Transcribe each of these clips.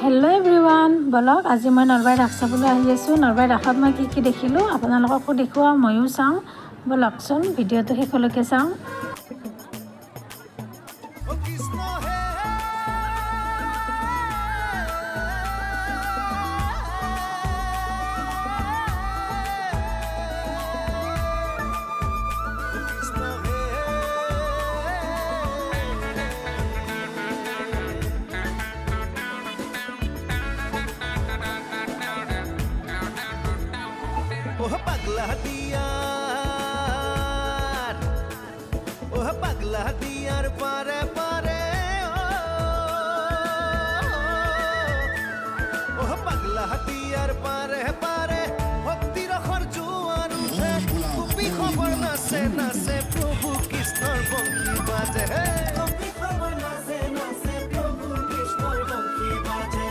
Hello' everyone বলক আজি মই নলবাৰী ৰাস চাবলৈ আহি আছোঁ। নলবাৰী ৰাসত মই কি দেখিলোঁ আপোনালোককো দেখুৱাওঁ, ময়ো চাওঁ। বলকচোন ভিডিঅ'টো শেষলৈকে চাওঁ। ओह पगला दियार पारे पारे ओह पगला दियार पारे पारे भक्ति रखर जुआर उठे कुपी खबर नाचे नाचे प्रभु कृष्णर बंकी बाजे कुपी खबर नाचे नाचे प्रभु कृष्णर बंकी बाजे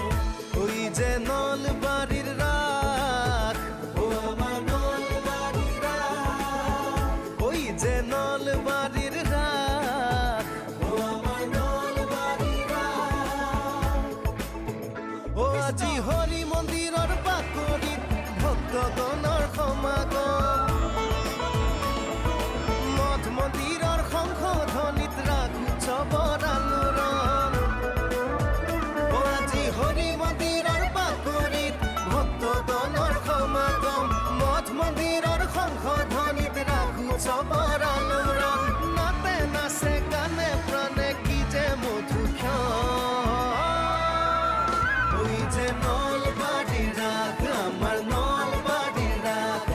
ओई जे नलबाड़ीर राख ओ आमार नलबाड़ीर राख ओई जे नलबाड़ीर राख ओ आमार नलबाड़ीर राख ओ আজি হরি মন্দিৰৰ বাকৰিত ভক্তগণৰ সমাগম মঠ মন্দিৰৰ শংখ ধ্বনিত ৰাগ উৎসৱৰ আলোড়ন ও আজি হৰি মন্দিৰৰ বাকৰিত ভক্তগণৰ সমাগম মঠ মন্দিৰৰ শংখ ধ্বনিত ৰাগ উৎসৱৰ আলোড়ন নাতে নাচে গানে প্ৰাণে কি যে মধুক্ষণ ওই যে নলবাড়ী রাখ আমার নলবাড়ী রাখ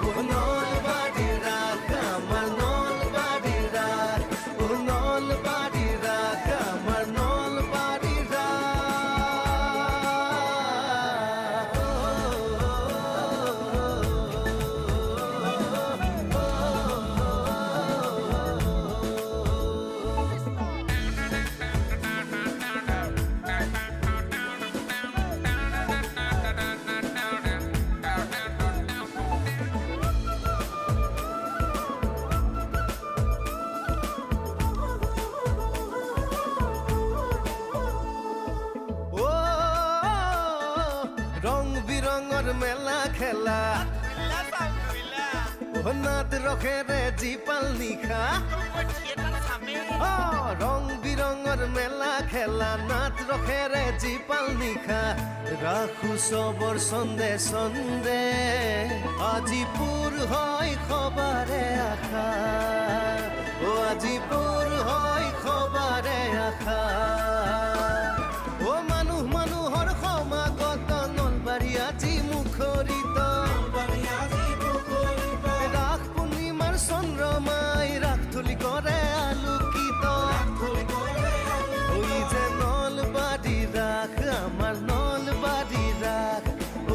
ও নলবাড়ী রাখ আমার নলবাড়ী রাখ ও নলবাড়ী রাখ আমার নলবাড়ী ও রং বিরঙর মেলা খেলা ও নাত রখে রে জিপাল নিখা ও রং বিরঙর মেলা খেলা নাত রখে রে জিপাল নিখা রাখু সবর সন্দে সন্দে আজিপুর হয় খবরে আখা ও আজিপুর হয় খবরে আখা ও মানুহ মানুহৰ সমাগত নলবাৰী আজি মুখৰিত ৰাস পূৰ্ণিমাৰ চন্দ্ৰমাই ৰাস তুলি কৰে আলোকিত ওই যে নলবাৰী ৰাস আমাৰ নলবাৰী ৰাস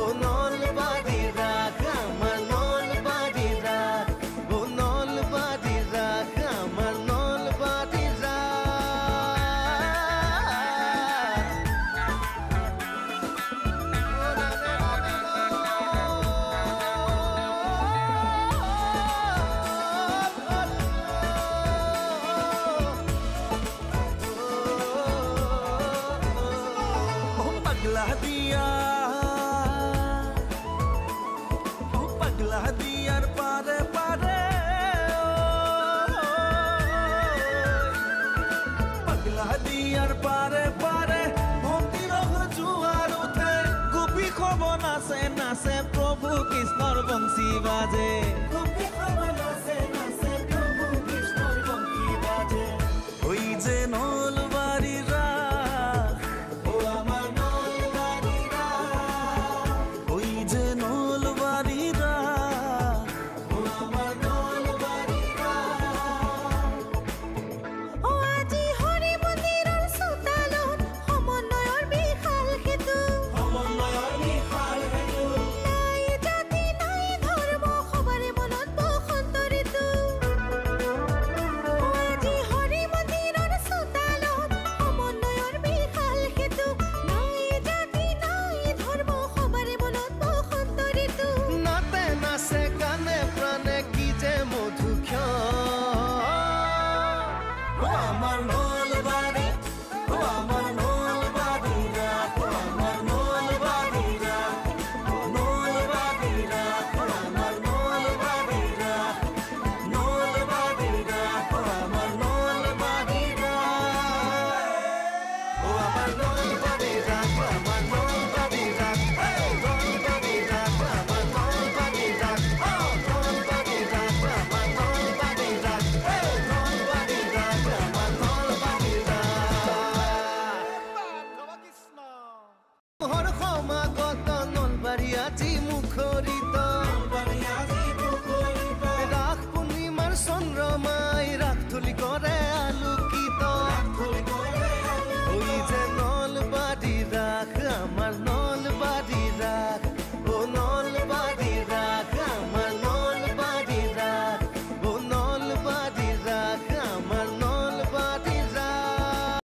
ও নলবাৰী ৰাস আমাৰ নলবাৰী ৰাস ও নলবাৰী ৰাস আমাৰ নলবাৰী ৰাস पगला दियार पारे पारे पगला दियार पारे पारे भक्ति रखर जुआर उठे गोपी खबर नाचे नाचे प्रभु कृष्णर बंशी बाजे गोपी खबर नाचे